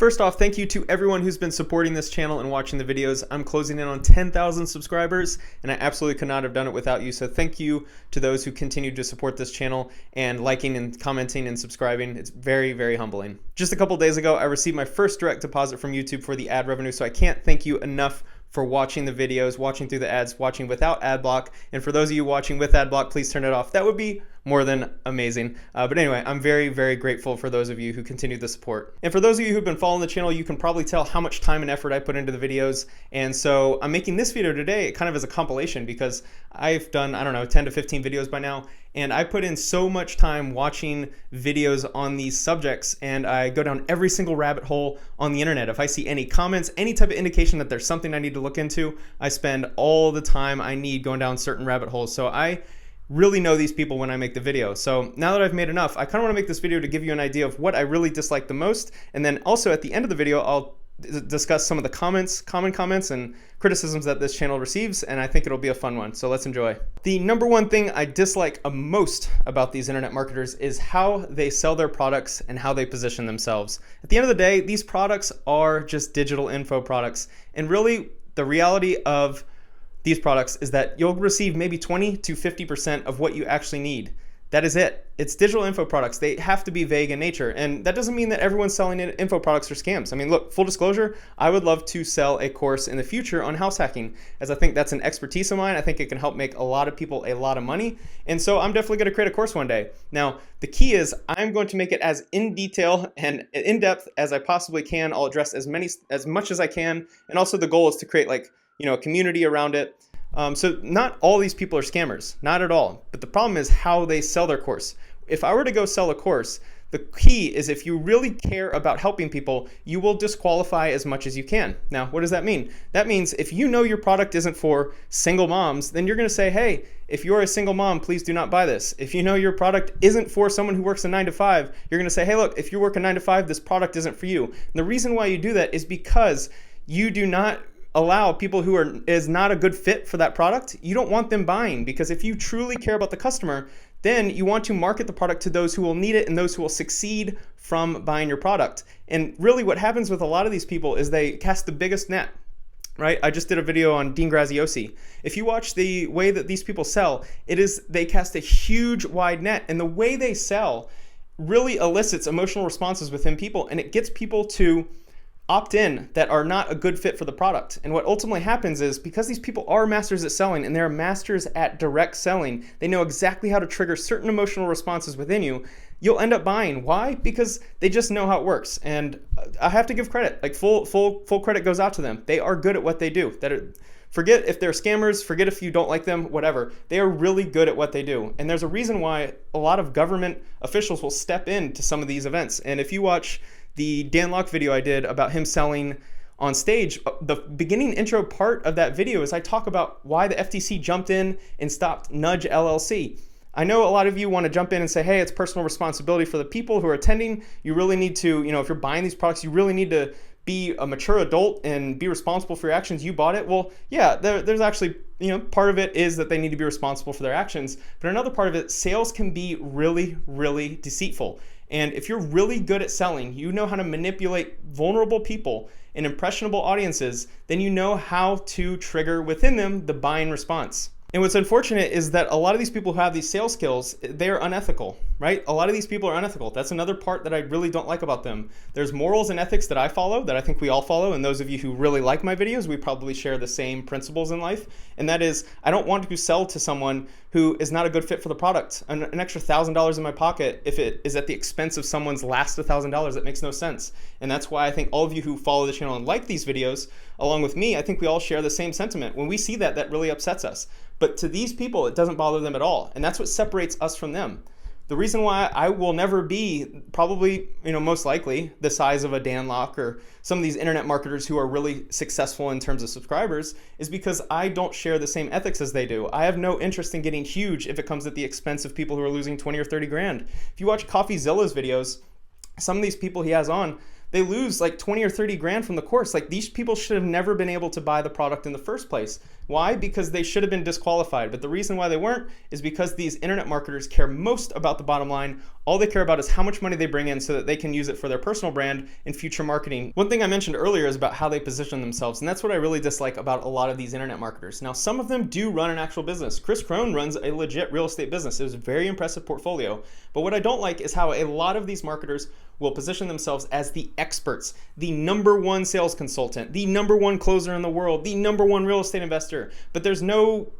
First off, thank you to everyone who's been supporting this channel and watching the videos. I'm closing in on 10,000 subscribers, and I absolutely could not have done it without you. So thank you to those who continue to support this channel and liking and commenting and subscribing. It's very, very humbling. Just a couple days ago, I received my first direct deposit from YouTube for the ad revenue, so I can't thank you enough for watching the videos, watching through the ads, watching without ad block. And for those of you watching with ad block, please turn it off. That would be more than amazing. But anyway, I'm very, very grateful for those of you who continue the support. And for those of you who've been following the channel, you can probably tell how much time and effort I put into the videos. And so I'm making this video today kind of as a compilation because I've done, I don't know, 10 to 15 videos by now. And I put in so much time watching videos on these subjects, and I go down every single rabbit hole on the internet. If I see any comments, any type of indication that there's something I need to look into, I spend all the time I need going down certain rabbit holes. So I really know these people when I make the video. So now that I've made enough, I kind of want to make this video to give you an idea of what I really dislike the most. And then also at the end of the video, I'll discuss some of the common comments and criticisms that this channel receives, and I think it'll be a fun one, so let's enjoy. The number one thing I dislike most about these internet marketers is how they sell their products and how they position themselves. At the end of the day, these products are just digital info products, and really the reality of these products is that you'll receive maybe 20 to 50% of what you actually need. That is it. It's digital info products. They have to be vague in nature. And that doesn't mean that everyone's selling info products are scams. I mean, look, full disclosure, I would love to sell a course in the future on house hacking, as I think that's an expertise of mine. I think it can help make a lot of people a lot of money. And so I'm definitely going to create a course one day. Now, the key is I'm going to make it as in detail and in depth as I possibly can. I'll address as much as I can. And also the goal is to create a community around it. So not all these people are scammers, not at all. But the problem is how they sell their course. If I were to go sell a course, the key is if you really care about helping people, you will disqualify as much as you can. Now, what does that mean? That means if you know your product isn't for single moms, then you're going to say, hey, if you're a single mom, please do not buy this. If you know your product isn't for someone who works a 9 to 5, you're going to say, hey, look, if you work a 9 to 5, this product isn't for you. And the reason why you do that is because you do not allow people who is not a good fit for that product. You don't want them buying, because if you truly care about the customer, then you want to market the product to those who will need it and those who will succeed from buying your product. And really what happens with a lot of these people is they cast the biggest net, right? I just did a video on Graziosi. If you watch the way that these people sell, they cast a huge wide net, and the way they sell really elicits emotional responses within people, and it gets people to opt in that are not a good fit for the product. And what ultimately happens is, because these people are masters at selling and they're masters at direct selling, they know exactly how to trigger certain emotional responses within you, you'll end up buying. Why? Because they just know how it works. And I have to give credit, like full credit goes out to them. They are good at what they do. Forget if they're scammers, forget if you don't like them, whatever. They are really good at what they do. And there's a reason why a lot of government officials will step into some of these events. And if you watch the Dan Lok video I did about him selling on stage, the beginning intro part of that video is I talk about why the FTC jumped in and stopped Nudge LLC. I know a lot of you want to jump in and say, hey, it's personal responsibility for the people who are attending. You really need to, if you're buying these products, you really need to be a mature adult and be responsible for your actions. You bought it. Well, yeah, there's actually, part of it is that they need to be responsible for their actions. But another part of it, sales can be really, really deceitful. And if you're really good at selling, you know how to manipulate vulnerable people and impressionable audiences, then you know how to trigger within them the buying response. And what's unfortunate is that a lot of these people who have these sales skills, they're unethical, right? A lot of these people are unethical. That's another part that I really don't like about them. There's morals and ethics that I follow, that I think we all follow. And those of you who really like my videos, we probably share the same principles in life. And that is, I don't want to sell to someone who is not a good fit for the product. An extra $1,000 in my pocket, if it is at the expense of someone's last $1,000, that makes no sense. And that's why I think all of you who follow the channel and like these videos, along with me, I think we all share the same sentiment. When we see that, that really upsets us. But to these people, it doesn't bother them at all. And that's what separates us from them. The reason why I will never be probably, most likely the size of a Dan Lok or some of these internet marketers who are really successful in terms of subscribers is because I don't share the same ethics as they do. I have no interest in getting huge if it comes at the expense of people who are losing 20 or 30 grand. If you watch CoffeeZilla's videos, some of these people he has on, they lose like 20 or 30 grand from the course. Like, these people should have never been able to buy the product in the first place. Why? Because they should have been disqualified. But the reason why they weren't is because these internet marketers care most about the bottom line. All they care about is how much money they bring in so that they can use it for their personal brand and future marketing. One thing I mentioned earlier is about how they position themselves, and that's what I really dislike about a lot of these internet marketers. Now, some of them do run an actual business. Chris Crone runs a legit real estate business. It was a very impressive portfolio. But what I don't like is how a lot of these marketers will position themselves as the experts, the #1 sales consultant, the #1 closer in the world, the #1 real estate investor. But there's no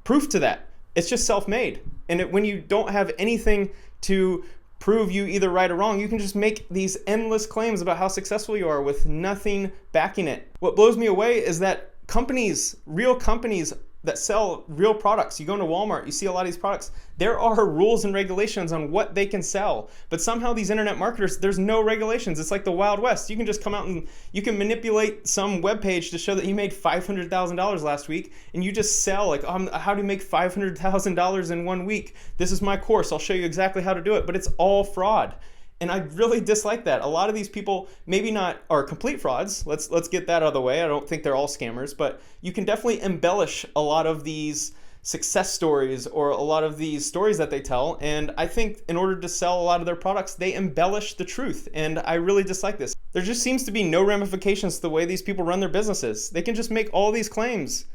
proof to that. It's just self-made. And when you don't have anything to prove you either right or wrong, you can just make these endless claims about how successful you are with nothing backing it. What blows me away is that companies, real companies that sell real products, you go into Walmart, you see a lot of these products, there are rules and regulations on what they can sell. But somehow these internet marketers, there's no regulations. It's like the Wild West. You can just come out and you can manipulate some web page to show that you made $500,000 last week, and you just sell like, how do you make $500,000 in 1 week? This is my course. I'll show you exactly how to do it. But it's all fraud. And I really dislike that. A lot of these people maybe not are complete frauds. Let's get that out of the way. I don't think they're all scammers, but you can definitely embellish a lot of these success stories or a lot of these stories that they tell. And I think in order to sell a lot of their products, they embellish the truth. And I really dislike this. There just seems to be no ramifications to the way these people run their businesses. They can just make all these claims,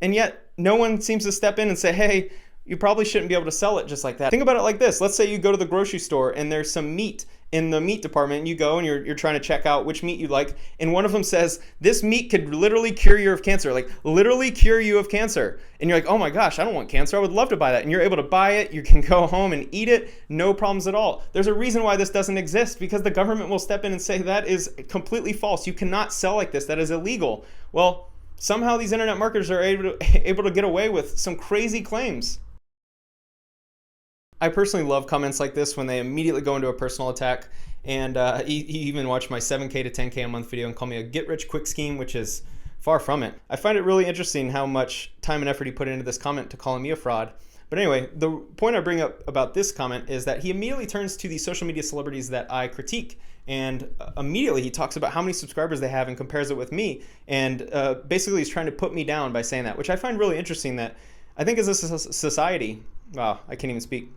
and yet no one seems to step in and say, hey, you probably shouldn't be able to sell it just like that. Think about it like this. Let's say you go to the grocery store and there's some meat in the meat department, and you go and you're trying to check out which meat you like, and one of them says, this meat could literally cure you of cancer, like literally cure you of cancer. And you're like, oh my gosh, I don't want cancer. I would love to buy that. And you're able to buy it. You can go home and eat it. No problems at all. There's a reason why this doesn't exist, because the government will step in and say that is completely false. You cannot sell like this. That is illegal. Well, somehow these internet marketers are able to get away with some crazy claims. I personally love comments like this when they immediately go into a personal attack, and he even watched my 7K to 10K a month video and called me a get-rich-quick scheme, which is far from it. I find it really interesting how much time and effort he put into this comment to calling me a fraud. But anyway, the point I bring up about this comment is that he immediately turns to the social media celebrities that I critique, and immediately he talks about how many subscribers they have and compares it with me, and basically he's trying to put me down by saying that, which I find really interesting. That I think as a society, wow, I can't even speak.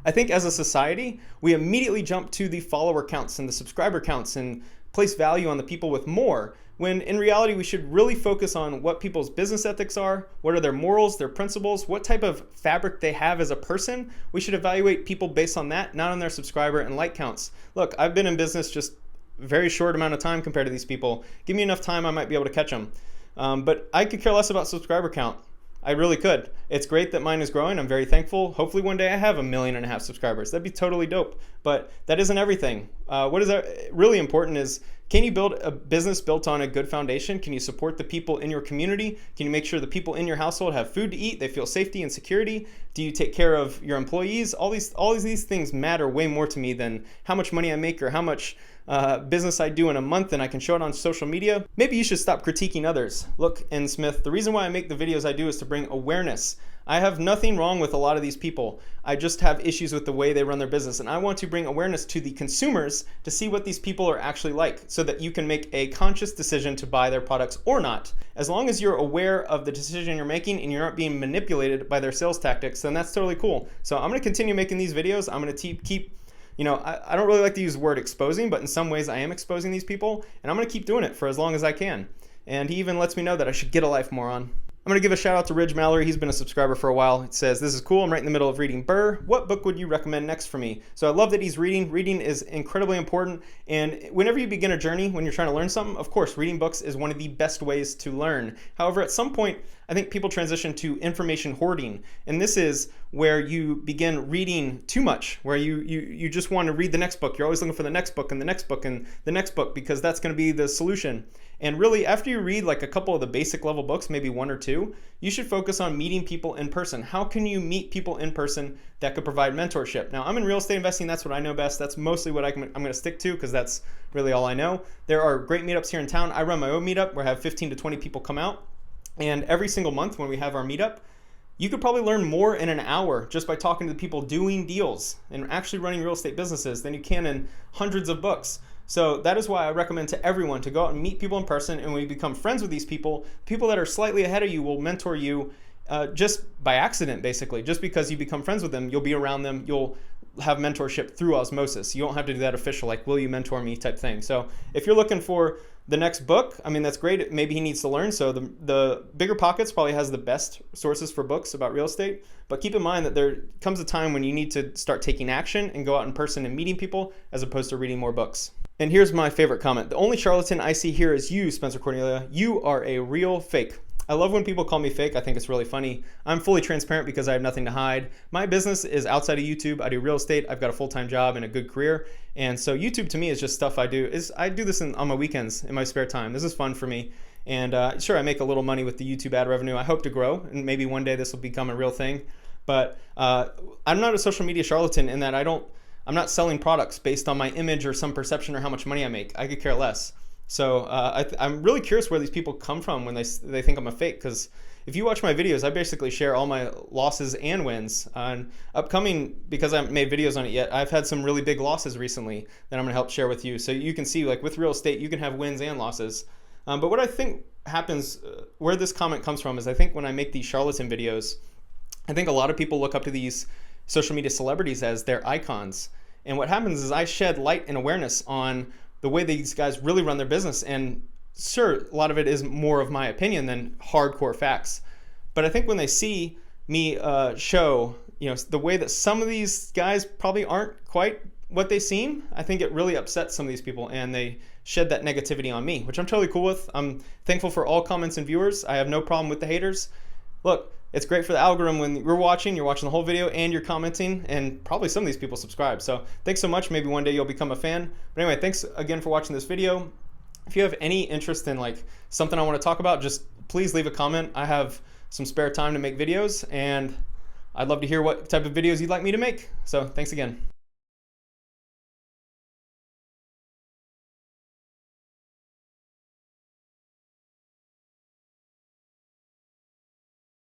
I think as a society, we immediately jump to the follower counts and the subscriber counts and place value on the people with more, when in reality we should really focus on what people's business ethics are, what are their morals, their principles, what type of fabric they have as a person. We should evaluate people based on that, not on their subscriber and like counts. Look, I've been in business just a very short amount of time compared to these people. Give me enough time, I might be able to catch them. But I could care less about subscriber count. I really could. It's great that mine is growing. I'm very thankful. Hopefully one day I have 1.5 million subscribers. That'd be totally dope. But that isn't everything. What is really important is, can you build a business built on a good foundation? Can you support the people in your community? Can you make sure the people in your household have food to eat? They feel safety and security? Do you take care of your employees? All these things matter way more to me than how much money I make or how much business I do in a month and I can show it on social media. Maybe you should stop critiquing others. Look, N. Smith, the reason why I make the videos I do is to bring awareness. I have nothing wrong with a lot of these people. I just have issues with the way they run their business, and I want to bring awareness to the consumers to see what these people are actually like, so that you can make a conscious decision to buy their products or not. As long as you're aware of the decision you're making and you're not being manipulated by their sales tactics, then that's totally cool. So I'm going to continue making these videos. I'm going to keep I don't really like to use the word exposing, but in some ways I am exposing these people, and I'm going to keep doing it for as long as I can. And he even lets me know that I should get a life moron. I'm going to give a shout out to Ridge Mallory. He's been a subscriber for a while. It says, this is cool. I'm right in the middle of reading Burr. What book would you recommend next for me? So I love that he's reading. Reading is incredibly important. And whenever you begin a journey, when you're trying to learn something, of course, reading books is one of the best ways to learn. However, at some point, I think people transition to information hoarding. And this is where you begin reading too much, where you just want to read the next book. You're always looking for the next book and the next book and the next book, because that's going to be the solution. And really, after you read like a couple of the basic level books, maybe 1 or 2, you should focus on meeting people in person. How can you meet people in person that could provide mentorship? Now, I'm in real estate investing. That's what I know best. That's mostly what I'm going to stick to, because that's really all I know. There are great meetups here in town. I run my own meetup where I have 15 to 20 people come out. And every single month when we have our meetup, you could probably learn more in an hour just by talking to the people doing deals and actually running real estate businesses than you can in hundreds of books. So that is why I recommend to everyone to go out and meet people in person. And when you become friends with these people, people that are slightly ahead of you will mentor you just by accident, basically. Just because you become friends with them, you'll be around them, you'll have mentorship through osmosis. You don't have to do that official, like, will you mentor me type thing. So if you're looking for the next book, I mean, that's great. Maybe he needs to learn. So the Bigger Pockets probably has the best sources for books about real estate. But keep in mind that there comes a time when you need to start taking action and go out in person and meeting people as opposed to reading more books. And here's my favorite comment. The only charlatan I see here is you, Spencer Cornelia. You are a real fake. I love when people call me fake. I think it's really funny. I'm fully transparent because I have nothing to hide. My business is outside of YouTube. I do real estate. I've got a full-time job and a good career. And so YouTube to me is just stuff I do. I do this on my weekends in my spare time. This is fun for me. And sure, I make a little money with the YouTube ad revenue. I hope to grow, and maybe one day this will become a real thing. But I'm not a social media charlatan in that I'm not selling products based on my image or some perception or how much money I make. I could care less. So I'm really curious where these people come from when they think I'm a fake, because if you watch my videos, I basically share all my losses and wins. On upcoming, because I haven't made videos on it yet, I've had some really big losses recently that I'm gonna help share with you. So you can see, like with real estate, you can have wins and losses. But what I think happens, where this comment comes from, is I think when I make these charlatan videos, I think a lot of people look up to these social media celebrities as their icons. And what happens is I shed light and awareness on the way these guys really run their business. And sure, a lot of it is more of my opinion than hardcore facts. But I think when they see me show, the way that some of these guys probably aren't quite what they seem, I think it really upsets some of these people, and they shed that negativity on me, which I'm totally cool with. I'm thankful for all comments and viewers. I have no problem with the haters. Look, it's great for the algorithm when you're watching the whole video and you're commenting, and probably some of these people subscribe. So thanks so much. Maybe one day you'll become a fan. But anyway, thanks again for watching this video. If you have any interest in like something I want to talk about, just please leave a comment. I have some spare time to make videos, and I'd love to hear what type of videos you'd like me to make. So thanks again.